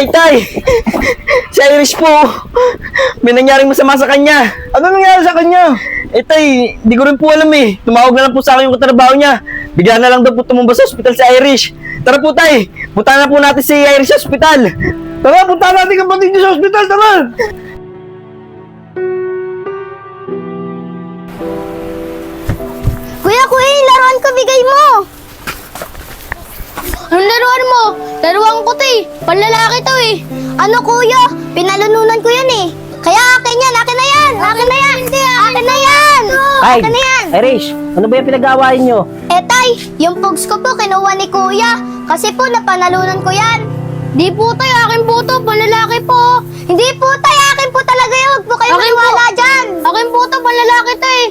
Tay! Si Irish po, may nangyaring masama sa kanya. Ano nangyari sa kanya? Eh tay, di ko rin po alam eh. Tumawag na lang po sa akin yung katrabaho niya. Bigla na lang daw po tumumba sa ospital si Irish. Tara po tay, punta na po natin si Irish sa ospital. Tara, punta natin kapatid niyo sa ospital, tara! Kuya, yung laruan ko, bigay mo. Anong laruan mo? Laruan ko to eh. Panlalaki to eh. Ano kuya? Pinalununan ko yan eh. Kaya akin yan, akin na yan. Akin na yan. Hindi, akin na yan. Ay, Akin na yan. Irish, ano ba yung pinag-aawain nyo? Eh tay, yung pugs ko po kinuha ni kuya. Kasi po napanalunan ko yan. Di po tay, akin po to. Panlalaki po. Hindi po tay, akin po talaga yun. Huwag po kayo maniwala dyan. Akin po to, panlalaki to eh.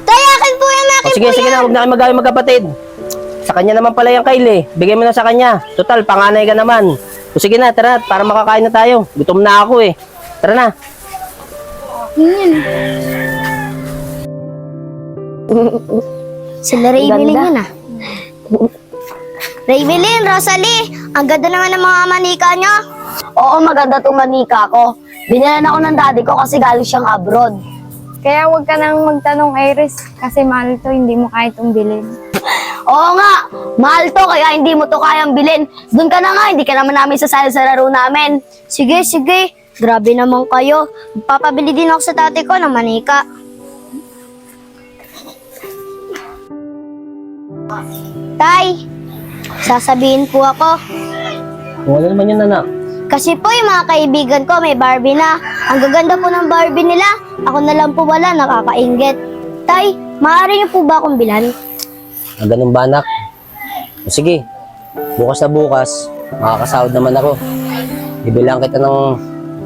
Tay, akin po yan, akin Sige, po sige yan. na, huwag na kayo mag-away magkapatid. Sa kanya naman pala yung Kyle eh. Bigay mo na sa kanya. Total, panganay ka naman. O sige na, tara, para makakain na tayo. Gutom na ako eh. Tara na. Sila Raybelin yun ah. Raybelin, Rosalie, ang ganda naman ng mga manika nyo. Oo, maganda tong manika ko. Binilan ako ng daddy ko kasi galing siyang abroad. Kaya huwag ka nang magtanong, Iris, kasi mahal to, hindi mo kaya itong bilhin. Oo nga, mahal to kaya hindi mo to kayang bilhin. Doon ka na nga, hindi ka naman namin sasali sa laro namin. Sige, sige. Grabe naman kayo. Papabili din ako sa tatay ko ng manika. Tay, sasabihin po ako. Kung ano naman yun, anak. Kasi po yung mga kaibigan ko may Barbie na. Ang gaganda po ng Barbie nila. Ako na lang po wala, nakakainggit. Tay, maaari niyo po ba akong bilan? Ah, ganun ba, anak? O sige, bukas na bukas, makakasahod naman ako. Bibilang kita ng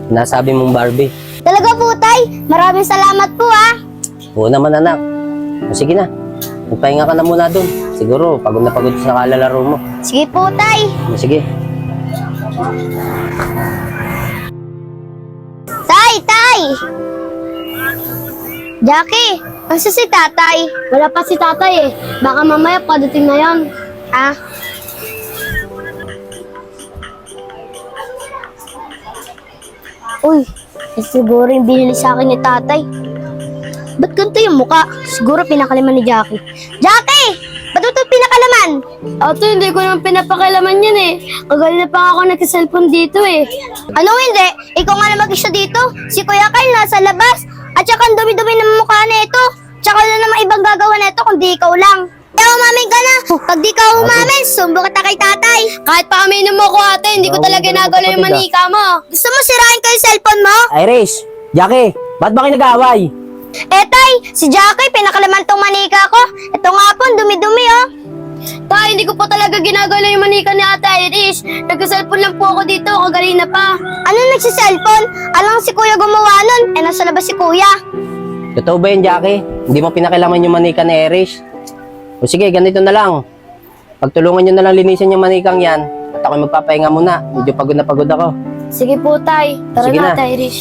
nasabi mong Barbie. Talaga po, Tay. Maraming salamat po, ha. Oo naman, anak. O sige na, magpahinga ka na muna dun. Siguro, pagod na pagod sa kalalaro mo. Sige po, Tay. O sige. Tay! Jackie, asa si tatay? Wala pa si tatay eh. Baka mamaya padating na yan. Ah? Uy, siguro yung binili sa akin ni tatay. Ba't ganito yung muka? Siguro pinakalaman ni Jackie. Jackie! Ba't ito pinakalaman? Ate, hindi ko naman pinapakilaman yan eh. Kagalina pa ako nagka-cellphone dito eh. Anong hindi? Ikaw nga na mag-isa dito. Si Kuya Kyle nasa labas. At saka ang dumi-dumi ng mukha na ito. Tsaka wala namang ibang gagawa na ito kundi ikaw lang. Eh, umamin ka na. Pag di ka umamin, sumbo kita kay tatay. Kahit pa aminin mo ko ate, hindi ko talaga nagalaw yung manika mo. Gusto mo sirain ko yung cellphone mo? Irish, Jackie, ba't ba kayo nag-aaway? Eh, tay, si Jackie, pinakalaman tong manika ko. Ito nga po, ang dumi-dumi, oh. Tay, hindi ko po talaga ginagalaw yung manika ni ate Iris. Nagka-cellphone lang po ako dito, kagalina pa. Ano nagsiselfone? Alang si kuya gumawa nun. Eh, nasa labas si kuya. Totoo ba yun, Jackie? Hindi mo pinakilaman yung manika ni Irish? O sige, ganito na lang. Pagtulungan nyo na lang linisin yung manikang yan. At ako'y magpapahinga muna. Medyo pagod na pagod ako. Sige po, tay. Tara Sige na, na. ate Iris.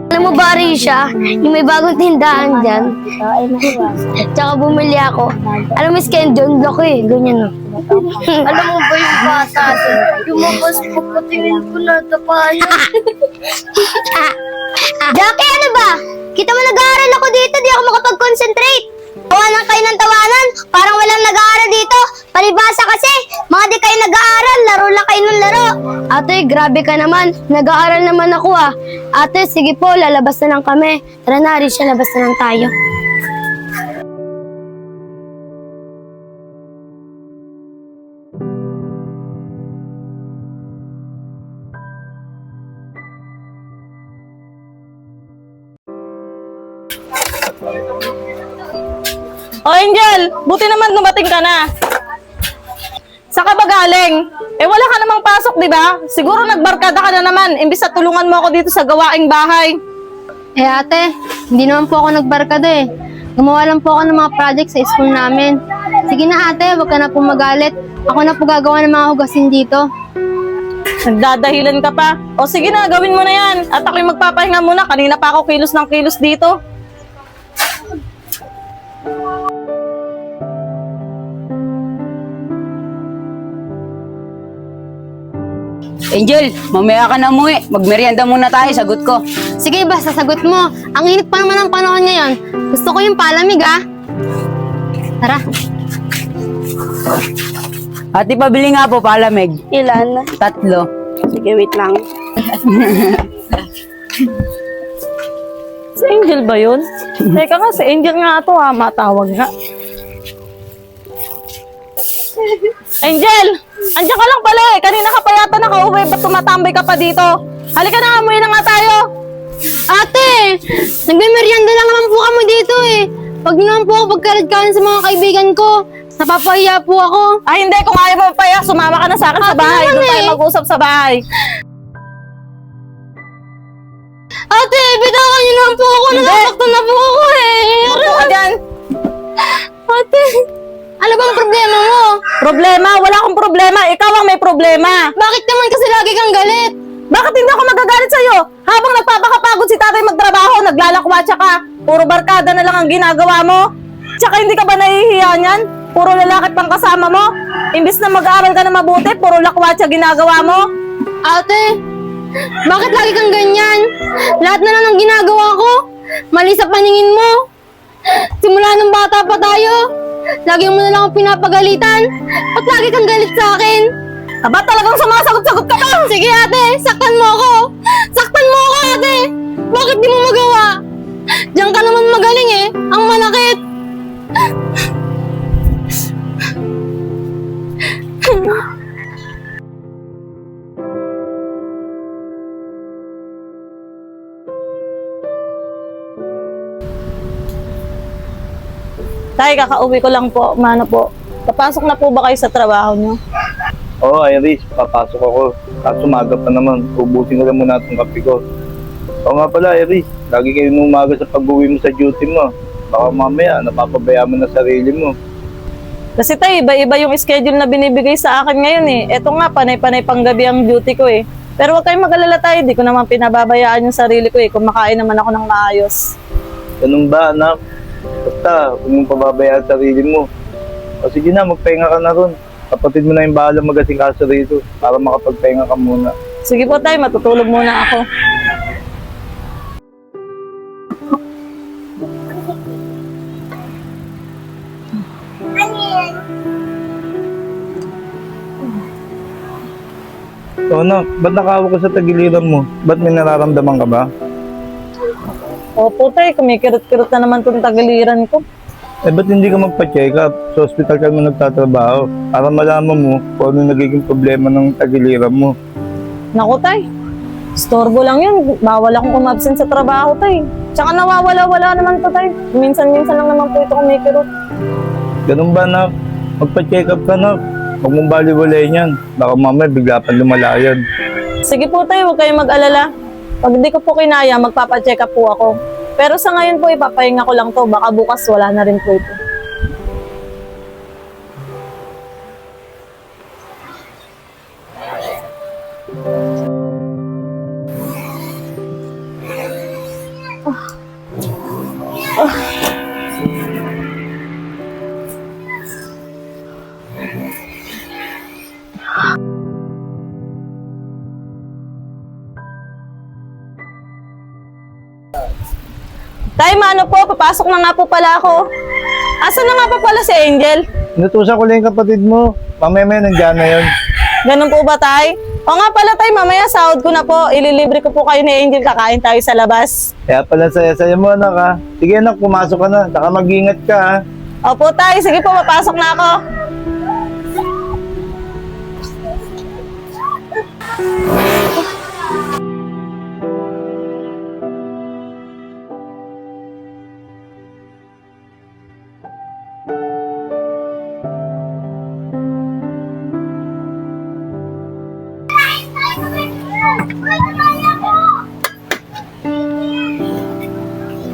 Alam mo ba, Risha, yung may bagong tindahan dyan? Tsaka bumili ako. Alam mo, skin doon, loko eh. Ganyan, no? Alam mo ba yung bata? Lumabas po, patingin ko na tapayan. Jackie, ano ba? Kita mo nag-aaral ako dito, di ako makapag-concentrate. Tawanan kayo ng tawanan, parang walang nag-aaral dito. Palibasa kasi, mga di kayo nag-aaral, laro lang kayo ng laro. Ate, grabe ka naman. Nag-aaral naman ako ah. Ate, sige po, lalabas na lang kami. Tara na, Risha, labas na lang tayo. O Angel, buti naman dumating ka na. Saan ka ba galing? Eh wala ka namang pasok, di ba? Siguro nagbarkada ka na naman, imbis na tulungan mo ako dito sa gawaing bahay. Eh ate, hindi naman po ako nagbarkada eh. Gumawa lang po ako ng mga project sa school namin. Sige na ate, wag ka na po magalit. Ako na po gagawa ng mga hugasin dito. Nagdadahilan ka pa. O sige na, gawin mo na yan. At ako'y magpapahinga muna, kanina pa ako kilos ng kilos dito. Angel, mamaya ka na umuwi. Magmerienda muna tayo, sagot ko. Sige, basta sagot mo. Ang init pa naman ang panahon ngayon. Gusto ko yung palamig, ah. Tara. Ate, pabili nga po palamig. Ilan? 3. Sige, wait lang. Si Angel ba yun? Teka nga, si Angel nga ito ha. Matawag nga. Angel! Andiyan ka lang pala eh. Kanina ka pa yata nakauwi. Ba't tumatambay ka pa dito? Halika na, amoy na nga tayo. Ate! Nagme-merienda lang naman po kami dito eh. Pag naman po ako pagkalit-kalit sa mga kaibigan ko, napapahiya po ako. Ay hindi, kung ayaw mo pa sumama ka na sa akin sa Ate bahay. naman Doon tayo eh. mag-usap sa bahay. Ate, bitawan niyo naman po ako. Nasasaktan na po ako eh. Ano ka dyan? Ate, ano bang problema mo? Problema? Wala akong problema. Ikaw ang may problema. Bakit naman kasi lagi kang galit? Bakit hindi ako magagalit sa'yo? Habang nagpapakapagod si tatay magtrabaho, naglalakwatsa ka. Puro barkada na lang ang ginagawa mo. Tsaka hindi ka ba nahihiya niyan? Puro lalaki pang kasama mo. Imbis na mag-aaral ka na mabuti, puro lakwatsa ginagawa mo. Ate, bakit lagi kang ganyan? Lahat na lang ng ginagawa ko. Mali sa paningin mo. Simula nung bata pa tayo, lagi mo na lang ako pinapagalitan. Ba't lagi kang galit sa akin? Aba talagang sumasagot-sagot ka pa. Sige ate, saktan mo ako. Saktan mo ako ate. Bakit di mo magawa? Diyan ka naman magaling eh. Ang manakit. Tay, kakauwi ko lang po. Mano po. Papasok na po ba kayo sa trabaho niyo? Oo, Iris, papasok ako. Kaso umaga pa naman. Ubusin ko lang muna itong kape ko. Oo nga pala, Iris. Lagi kayo nung umaga sa pag-uwi mo sa duty mo. Baka mamaya, napapabaya mo na sarili mo. Kasi tay, iba-iba yung schedule na binibigay sa akin ngayon eh. Eto nga, panay-panay pang gabi ang duty ko eh. Pero huwag kayong mag-alala tayo, di ko naman pinababayaan yung sarili ko eh. Kumakain naman ako ng maayos. Ganun ba, anak? Basta, huwag mong pababayaan sarili mo. O sige na, magpahinga ka na ron. Kapatid mo na yung bahala mag-asikaso rito para makapagpahinga ka muna. Sige po tay, matutulog muna ako. O anak, ba't nakahawak ka sa tagiliran mo? Ba't may nararamdaman ka ba? Opo tay, kumikirot-kirot na naman itong tagiliran ko. Eh, ba't hindi ka magpa-check up? Sa hospital ka mo nagtatrabaho para malaman mo kung ano nagiging problema ng tagiliran mo. Naku tay, storbo lang yun. Bawal akong umabsent sa trabaho tay. Tsaka nawawala-wala naman to tay. Minsan-minsan lang naman po ito kumikirot. Ganun ba, anak? Magpa-check up ka, anak. Huwag mong baliwalayin yan. Baka mamaya bigla pang lumala yan. Sige po tay, huwag kayong mag-alala. Pag di ko po kinaya, magpapacheck up po ako. Pero sa ngayon po, ipapahinga ko lang to. Baka bukas wala na rin po ito. Tay, mano po, papasok na nga po pala ako. Asa na nga po pala si Angel? Inutusan ko lang yung kapatid mo. Mamaya nandiyan na yun. Ganun po ba, tay? O nga pala, tay, mamaya sahod ko na po. Ililibre ko po kayo ni Angel, kakain tayo sa labas. Kaya pala saya-saya mo, anak, ha? Sige, anak, pumasok ka na. Saka mag-ingat ka, ha? Opo, tay, sige po, papasok na ako.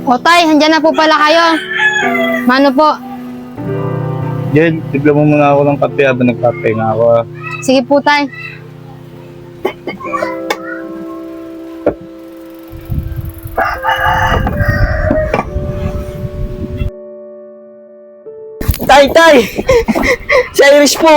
O tay, handyan na po pala kayo. Mano po? Jed, tignan mo muna ako ng kape habang nagpapahinga ako, ha? Sige po tay. Tay! Si Irish po,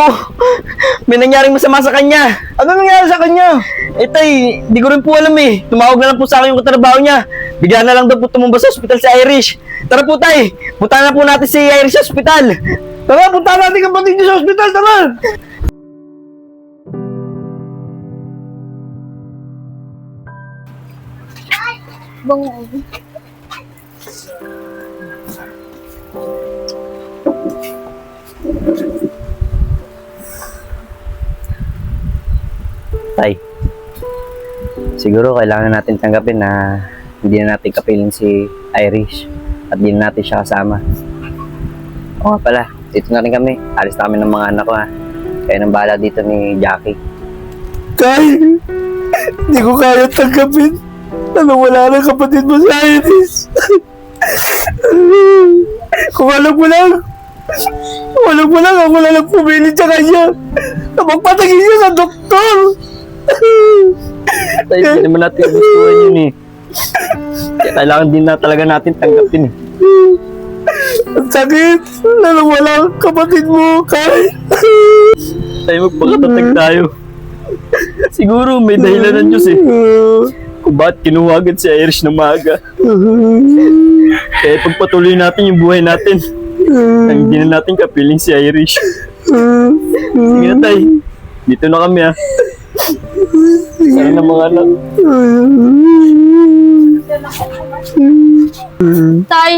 may nangyaring masama sa kanya. Ano nangyari sa kanya? Eh tay, di ko rin po alam eh. Tumawag na lang po sa akin yung katrabaho niya. Bigla na lang daw po tumumba sa ospital si Irish. Tara po tay, punta na po natin si Irish sa ospital. Tara, punta natin kapatid niyo sa ospital, tara! Tay, siguro kailangan natin tanggapin na hindi na natin kapiling si Irish at hindi na natin siya kasama. Oo nga pala, dito na rin kami. Alis na kami ng mga anak ko ha. Kaya nang bahala dito ni Jackie. Kay, hindi ko kaya tanggapin. Wala na kapatid mo sa Iris. Kung alam mo lang, ako na lang pumili sa kanya na magpatagin niya sa doktor. Tay, hindi naman natin gustuhan yun eh. Kaya kailangan din na talaga natin tanggapin eh. Ang sakit, wala kapatid mo, Kay. Tay, magpakatatag tayo. Siguro may dahilan ng Diyos eh. Kung bakit kinuha agad si Irish ng maaga. Kaya pagpatuloy natin yung buhay natin. Nang hindi na natin kapiling si Irish. Sige na tay, dito na kami ha. Sana na mga anak. Tay,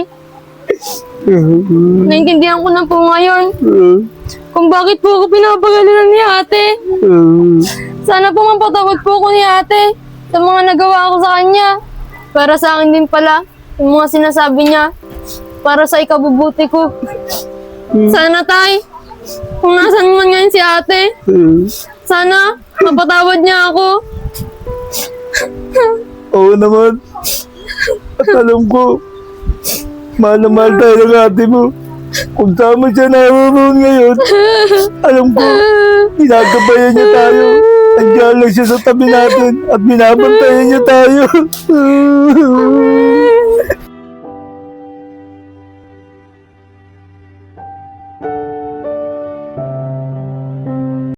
naintindihan ko na po ngayon kung bakit po ako pinapagalitan ni ate. Sana po mapatawad po ko ni ate sa mga nagawa ko sa kanya. Para sa akin din pala, yung mga sinasabi niya, para sa ikabubuti ko. Sana tay, kung nasan man ngayon si ate, sana mapatawad niya ako. Oo naman. At alam ko, mahal na mahal tayo ng ate mo. Kung tama siya naroon ngayon, alam ko, ginagabayan niya tayo. Andiyan lang siya sa tabi natin at binabantayan niya tayo.